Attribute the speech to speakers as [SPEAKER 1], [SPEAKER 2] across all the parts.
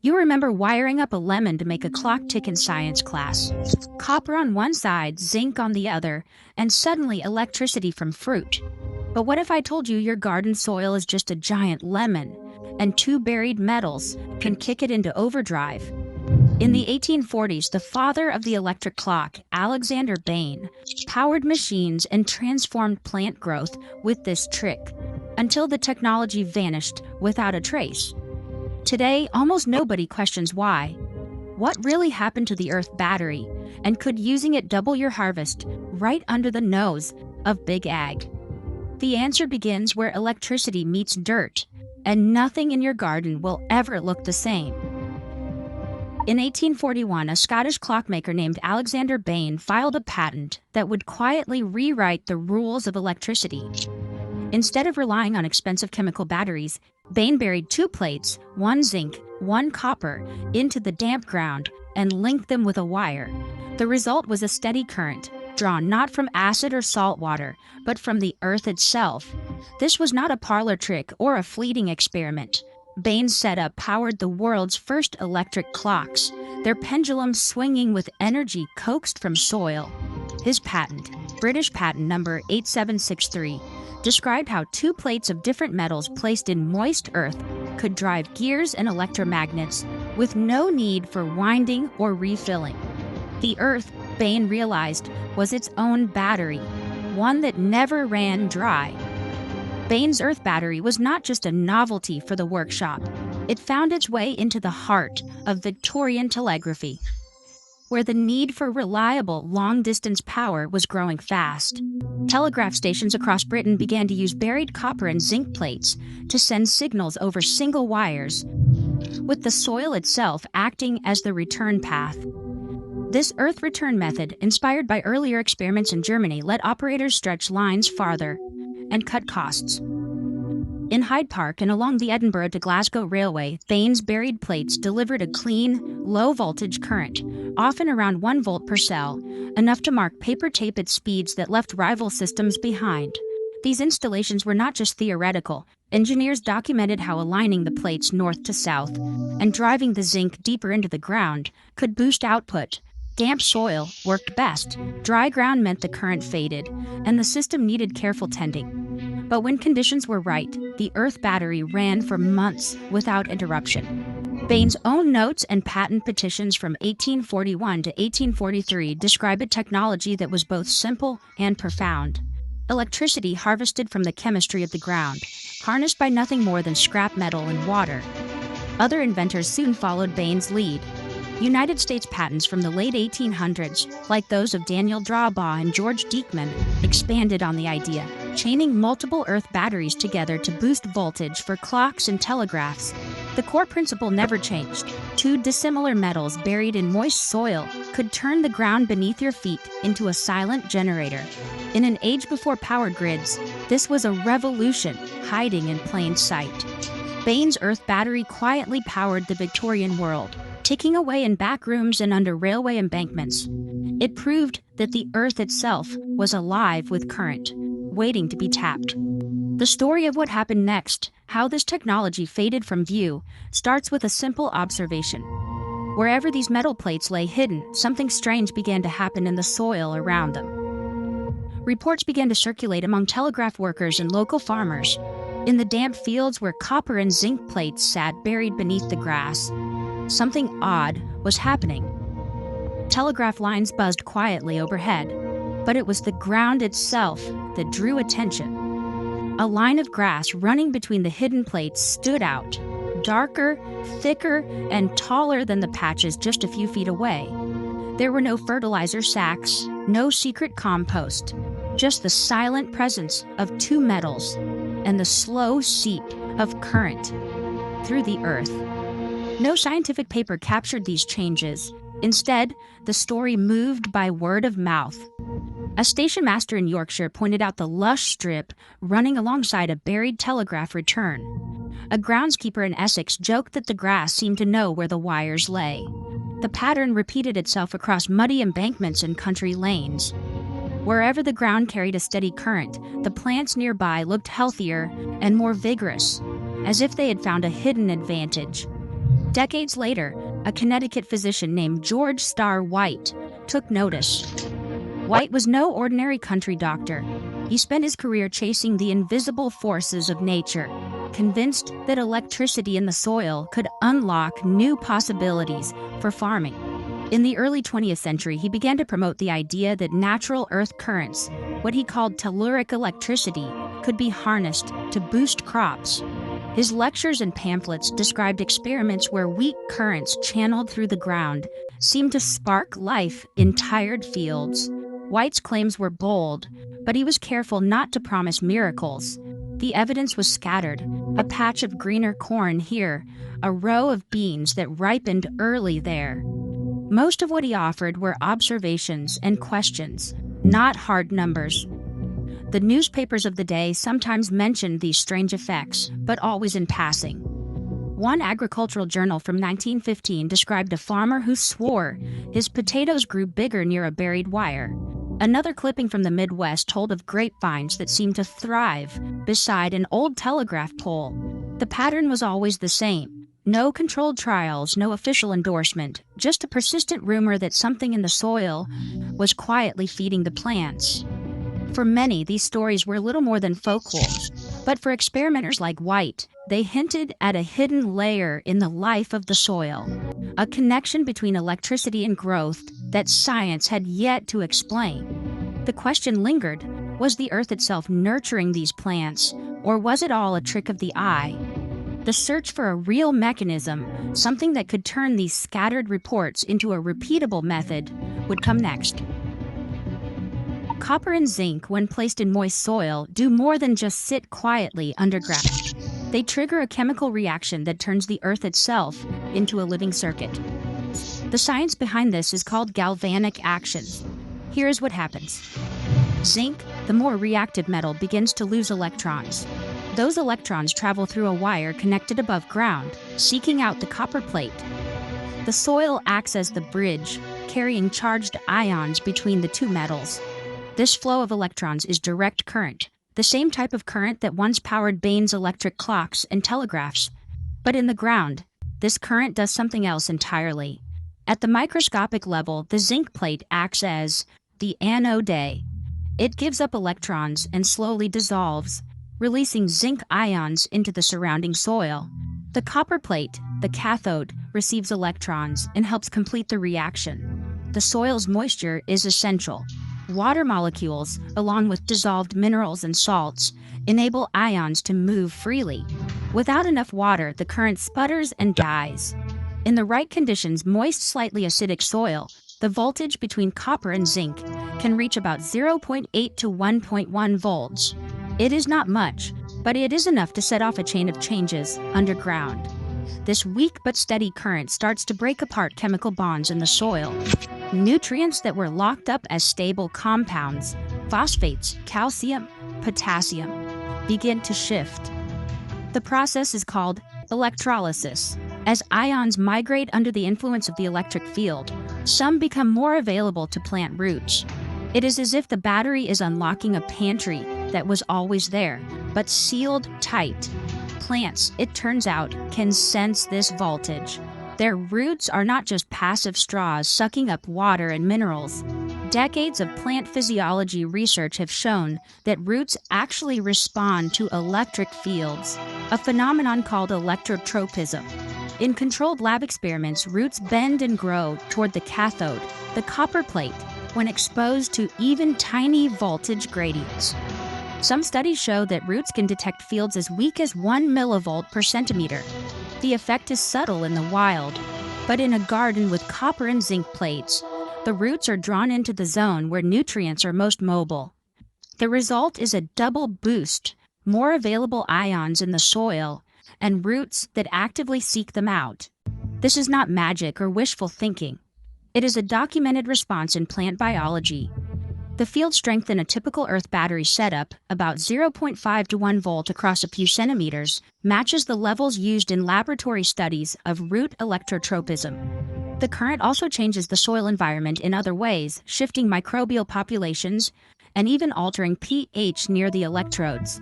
[SPEAKER 1] You remember wiring up a lemon to make a clock tick in science class. Copper on one side, zinc on the other, and suddenly electricity from fruit. But what if I told you your garden soil is just a giant lemon, and two buried metals can kick it into overdrive? In the 1840s, the father of the electric clock, Alexander Bain, powered machines and transformed plant growth with this trick, until the technology vanished without a trace. Today, almost nobody questions why. What really happened to the Earth battery, and could using it double your harvest right under the nose of Big Ag? The answer begins where electricity meets dirt, and nothing in your garden will ever look the same. In 1841, a Scottish clockmaker named Alexander Bain filed a patent that would quietly rewrite the rules of electricity. Instead of relying on expensive chemical batteries, Bain buried two plates, one zinc, one copper, into the damp ground and linked them with a wire. The result was a steady current, drawn not from acid or salt water, but from the earth itself. This was not a parlor trick or a fleeting experiment. Bain's setup powered the world's first electric clocks, their pendulums swinging with energy coaxed from soil. His patent, British patent number 8763, described how two plates of different metals placed in moist earth could drive gears and electromagnets with no need for winding or refilling. The earth, Bain realized, was its own battery, one that never ran dry. Bain's earth battery was not just a novelty for the workshop. It found its way into the heart of Victorian telegraphy, where the need for reliable, long-distance power was growing fast. Telegraph stations across Britain began to use buried copper and zinc plates to send signals over single wires, with the soil itself acting as the return path. This earth return method, inspired by earlier experiments in Germany, let operators stretch lines farther and cut costs. In Hyde Park and along the Edinburgh to Glasgow Railway, Bain's buried plates delivered a clean, low-voltage current, often around 1 volt per cell, enough to mark paper tape at speeds that left rival systems behind. These installations were not just theoretical. Engineers documented how aligning the plates north to south and driving the zinc deeper into the ground could boost output. Damp soil worked best. Dry ground meant the current faded, and the system needed careful tending. But when conditions were right, the earth battery ran for months without interruption. Bain's own notes and patent petitions from 1841 to 1843 describe a technology that was both simple and profound. Electricity harvested from the chemistry of the ground, harnessed by nothing more than scrap metal and water. Other inventors soon followed Bain's lead. United States patents from the late 1800s, like those of Daniel Drawbaugh and George Diekman, expanded on the idea, chaining multiple earth batteries together to boost voltage for clocks and telegraphs. The core principle never changed. Two dissimilar metals buried in moist soil could turn the ground beneath your feet into a silent generator. In an age before power grids, this was a revolution hiding in plain sight. Bain's earth battery quietly powered the Victorian world, ticking away in back rooms and under railway embankments. It proved that the earth itself was alive with current, waiting to be tapped. The story of what happened next, how this technology faded from view, starts with a simple observation. Wherever these metal plates lay hidden, something strange began to happen in the soil around them. Reports began to circulate among telegraph workers and local farmers. In the damp fields where copper and zinc plates sat buried beneath the grass, something odd was happening. Telegraph lines buzzed quietly overhead, but it was the ground itself that drew attention. A line of grass running between the hidden plates stood out, darker, thicker, and taller than the patches just a few feet away. There were no fertilizer sacks, no secret compost, just the silent presence of two metals and the slow seep of current through the earth. No scientific paper captured these changes. Instead, the story moved by word of mouth. A station master in Yorkshire pointed out the lush strip running alongside a buried telegraph return. A groundskeeper in Essex joked that the grass seemed to know where the wires lay. The pattern repeated itself across muddy embankments and country lanes. Wherever the ground carried a steady current, the plants nearby looked healthier and more vigorous, as if they had found a hidden advantage. Decades later, a Connecticut physician named George Starr White took notice. White was no ordinary country doctor. He spent his career chasing the invisible forces of nature, convinced that electricity in the soil could unlock new possibilities for farming. In the early 20th century, he began to promote the idea that natural earth currents, what he called telluric electricity, could be harnessed to boost crops. His lectures and pamphlets described experiments where weak currents channeled through the ground seemed to spark life in tired fields. White's claims were bold, but he was careful not to promise miracles. The evidence was scattered: a patch of greener corn here, a row of beans that ripened early there. Most of what he offered were observations and questions, not hard numbers. The newspapers of the day sometimes mentioned these strange effects, but always in passing. One agricultural journal from 1915 described a farmer who swore his potatoes grew bigger near a buried wire. Another clipping from the Midwest told of grapevines that seemed to thrive beside an old telegraph pole. The pattern was always the same. No controlled trials, no official endorsement, just a persistent rumor that something in the soil was quietly feeding the plants. For many, these stories were little more than folklore, but for experimenters like White, they hinted at a hidden layer in the life of the soil, a connection between electricity and growth that science had yet to explain. The question lingered: was the earth itself nurturing these plants, or was it all a trick of the eye? The search for a real mechanism, something that could turn these scattered reports into a repeatable method, would come next. Copper and zinc, when placed in moist soil, do more than just sit quietly underground. They trigger a chemical reaction that turns the earth itself into a living circuit. The science behind this is called galvanic action. Here is what happens. Zinc, the more reactive metal, begins to lose electrons. Those electrons travel through a wire connected above ground, seeking out the copper plate. The soil acts as the bridge, carrying charged ions between the two metals. This flow of electrons is direct current, the same type of current that once powered Bain's electric clocks and telegraphs. But in the ground, this current does something else entirely. At the microscopic level, the zinc plate acts as the anode. It gives up electrons and slowly dissolves, releasing zinc ions into the surrounding soil. The copper plate, the cathode, receives electrons and helps complete the reaction. The soil's moisture is essential. Water molecules, along with dissolved minerals and salts, enable ions to move freely. Without enough water, the current sputters and dies. In the right conditions, moist, slightly acidic soil, the voltage between copper and zinc can reach about 0.8 to 1.1 volts. It is not much, but it is enough to set off a chain of changes underground. This weak but steady current starts to break apart chemical bonds in the soil. Nutrients that were locked up as stable compounds, phosphates, calcium, potassium, begin to shift. The process is called electrolysis. As ions migrate under the influence of the electric field, some become more available to plant roots. It is as if the battery is unlocking a pantry that was always there, but sealed tight. Plants, it turns out, can sense this voltage. Their roots are not just passive straws sucking up water and minerals. Decades of plant physiology research have shown that roots actually respond to electric fields, a phenomenon called electrotropism. In controlled lab experiments, roots bend and grow toward the cathode, the copper plate, when exposed to even tiny voltage gradients. Some studies show that roots can detect fields as weak as 1 millivolt per centimeter. The effect is subtle in the wild, but in a garden with copper and zinc plates, the roots are drawn into the zone where nutrients are most mobile. The result is a double boost, more available ions in the soil, and roots that actively seek them out. This is not magic or wishful thinking. It is a documented response in plant biology. The field strength in a typical earth battery setup, about 0.5 to 1 volt across a few centimeters, matches the levels used in laboratory studies of root electrotropism. The current also changes the soil environment in other ways, shifting microbial populations and even altering pH near the electrodes.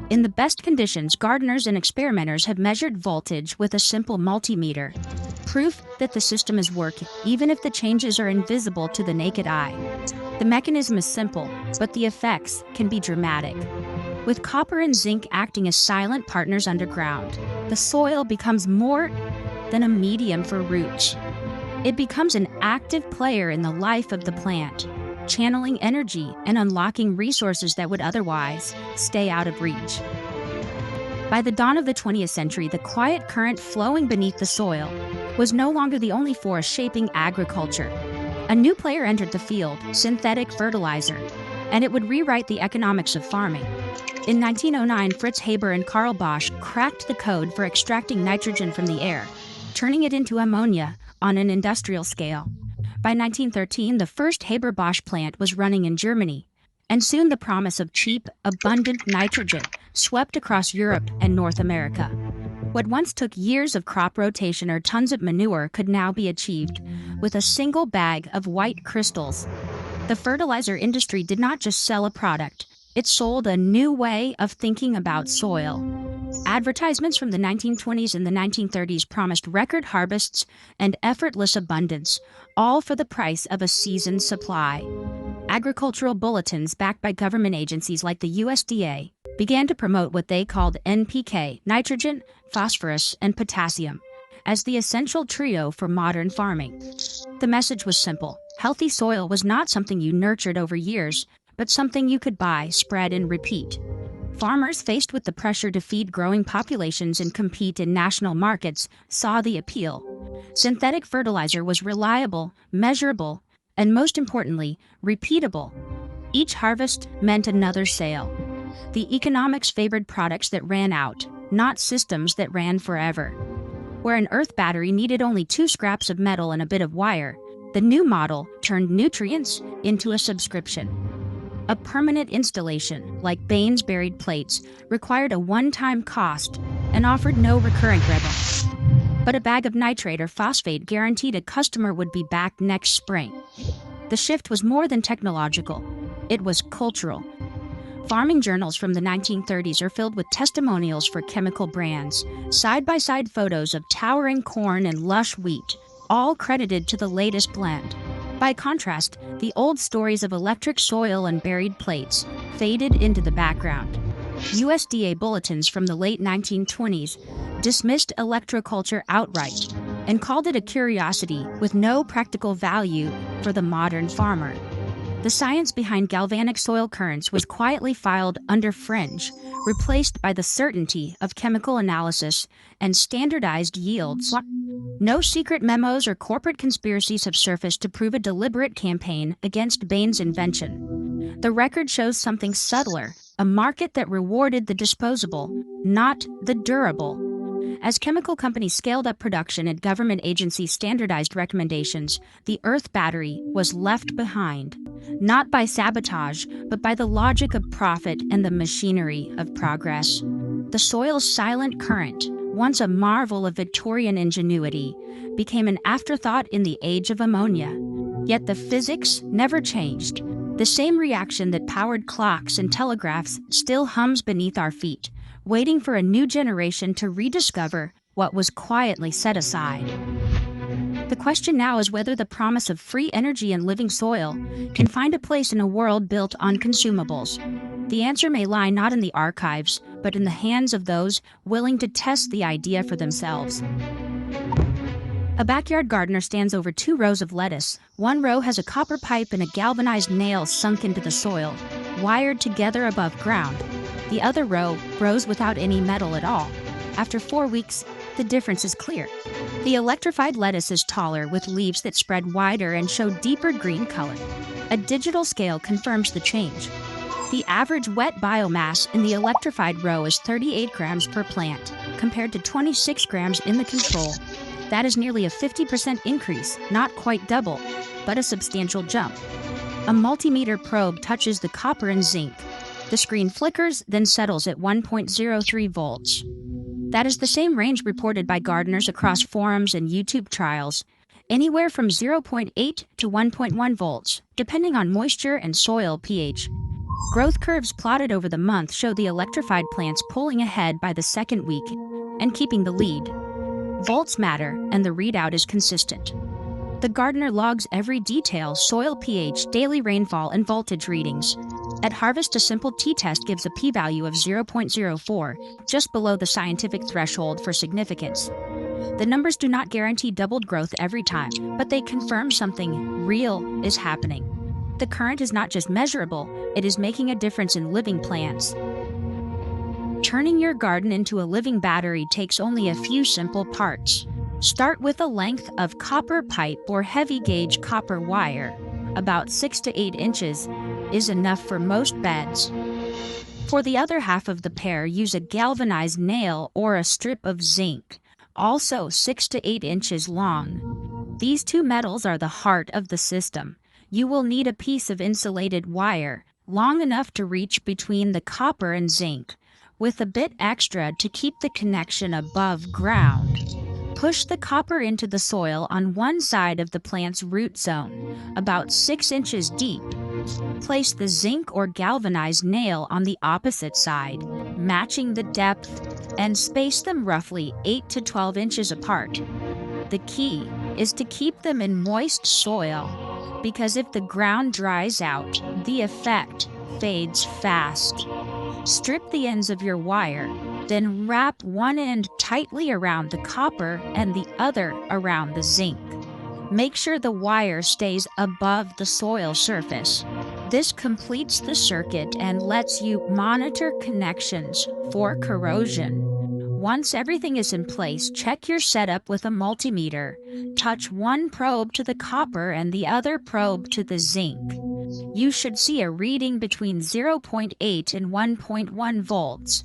[SPEAKER 1] In the best conditions, gardeners and experimenters have measured voltage with a simple multimeter, proof that the system is working, even if the changes are invisible to the naked eye. The mechanism is simple, but the effects can be dramatic. With copper and zinc acting as silent partners underground, the soil becomes more than a medium for roots. It becomes an active player in the life of the plant, channeling energy and unlocking resources that would otherwise stay out of reach. By the dawn of the 20th century, the quiet current flowing beneath the soil was no longer the only force shaping agriculture. A new player entered the field, synthetic fertilizer, and it would rewrite the economics of farming. In 1909, Fritz Haber and Karl Bosch cracked the code for extracting nitrogen from the air, turning it into ammonia on an industrial scale. By 1913, the first Haber-Bosch plant was running in Germany, and soon the promise of cheap, abundant nitrogen swept across Europe and North America. What once took years of crop rotation or tons of manure could now be achieved with a single bag of white crystals. The fertilizer industry did not just sell a product, it sold a new way of thinking about soil. Advertisements from the 1920s and the 1930s promised record harvests and effortless abundance, all for the price of a season's supply. Agricultural bulletins backed by government agencies like the USDA began to promote what they called NPK, nitrogen, phosphorus, and potassium, as the essential trio for modern farming. The message was simple. Healthy soil was not something you nurtured over years, but something you could buy, spread, and repeat. Farmers faced with the pressure to feed growing populations and compete in national markets saw the appeal. Synthetic fertilizer was reliable, measurable, and most importantly, repeatable. Each harvest meant another sale. The economics favored products that ran out, not systems that ran forever. Where an earth battery needed only 2 scraps of metal and a bit of wire, the new model turned nutrients into a subscription. A permanent installation, like Bain's buried plates, required a one-time cost and offered no recurring revenue. But a bag of nitrate or phosphate guaranteed a customer would be back next spring. The shift was more than technological. It was cultural. Farming journals from the 1930s are filled with testimonials for chemical brands, side-by-side photos of towering corn and lush wheat, all credited to the latest blend. By contrast, the old stories of electric soil and buried plates faded into the background. USDA bulletins from the late 1920s dismissed electroculture outright and called it a curiosity with no practical value for the modern farmer. The science behind galvanic soil currents was quietly filed under fringe, replaced by the certainty of chemical analysis and standardized yields. No secret memos or corporate conspiracies have surfaced to prove a deliberate campaign against Bain's invention. The record shows something subtler, a market that rewarded the disposable, not the durable. As chemical companies scaled up production and government agencies standardized recommendations, the Earth battery was left behind, not by sabotage, but by the logic of profit and the machinery of progress. The soil's silent current, once a marvel of Victorian ingenuity, became an afterthought in the age of ammonia. Yet the physics never changed. The same reaction that powered clocks and telegraphs still hums beneath our feet, waiting for a new generation to rediscover what was quietly set aside. The question now is whether the promise of free energy and living soil can find a place in a world built on consumables. The answer may lie not in the archives, but in the hands of those willing to test the idea for themselves. A backyard gardener stands over 2 rows of lettuce. One row has a copper pipe and a galvanized nail sunk into the soil, wired together above ground. The other row grows without any metal at all. After 4 weeks, the difference is clear. The electrified lettuce is taller, with leaves that spread wider and show deeper green color. A digital scale confirms the change. The average wet biomass in the electrified row is 38 grams per plant, compared to 26 grams in the control. That is nearly a 50% increase, not quite double, but a substantial jump. A multimeter probe touches the copper and zinc. The screen flickers, then settles at 1.03 volts. That is the same range reported by gardeners across forums and YouTube trials, anywhere from 0.8 to 1.1 volts, depending on moisture and soil pH. Growth curves plotted over the month show the electrified plants pulling ahead by the second week and keeping the lead. Volts matter, and the readout is consistent. The gardener logs every detail: soil pH, daily rainfall, and voltage readings. At harvest, a simple t-test gives a p-value of 0.04, just below the scientific threshold for significance. The numbers do not guarantee doubled growth every time, but they confirm something real is happening. The current is not just measurable, it is making a difference in living plants. Turning your garden into a living battery takes only a few simple parts. Start with a length of copper pipe or heavy gauge copper wire. About 6 to 8 inches is enough for most beds. For the other half of the pair, use a galvanized nail or a strip of zinc, also 6 to 8 inches long. These two metals are the heart of the system. You will need a piece of insulated wire, long enough to reach between the copper and zinc, with a bit extra to keep the connection above ground. Push the copper into the soil on one side of the plant's root zone, about 6 inches deep. Place the zinc or galvanized nail on the opposite side, matching the depth, and space them roughly 8 to 12 inches apart. The key is to keep them in moist soil, because if the ground dries out, the effect fades fast. Strip the ends of your wire, then wrap one end tightly around the copper and the other around the zinc. Make sure the wire stays above the soil surface. This completes the circuit and lets you monitor connections for corrosion. Once everything is in place, check your setup with a multimeter. Touch one probe to the copper and the other probe to the zinc. You should see a reading between 0.8 and 1.1 volts.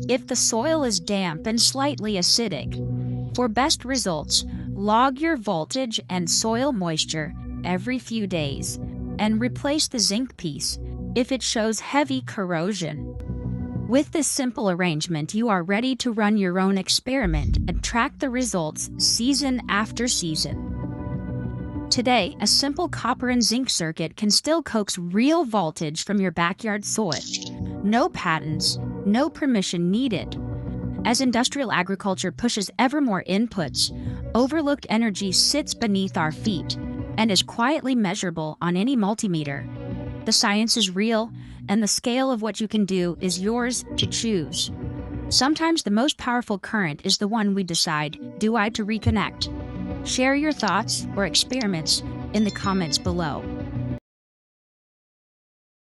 [SPEAKER 1] If the soil is damp and slightly acidic, for best results, log your voltage and soil moisture every few days and replace the zinc piece if it shows heavy corrosion. With this simple arrangement, you are ready to run your own experiment and track the results season after season. Today, a simple copper and zinc circuit can still coax real voltage from your backyard soil. No patents, no permission needed. As industrial agriculture pushes ever more inputs, overlooked energy sits beneath our feet and is quietly measurable on any multimeter. The science is real, and the scale of what you can do is yours to choose. Sometimes the most powerful current is the one we decide, do I, to reconnect. Share your thoughts or experiments in the comments below.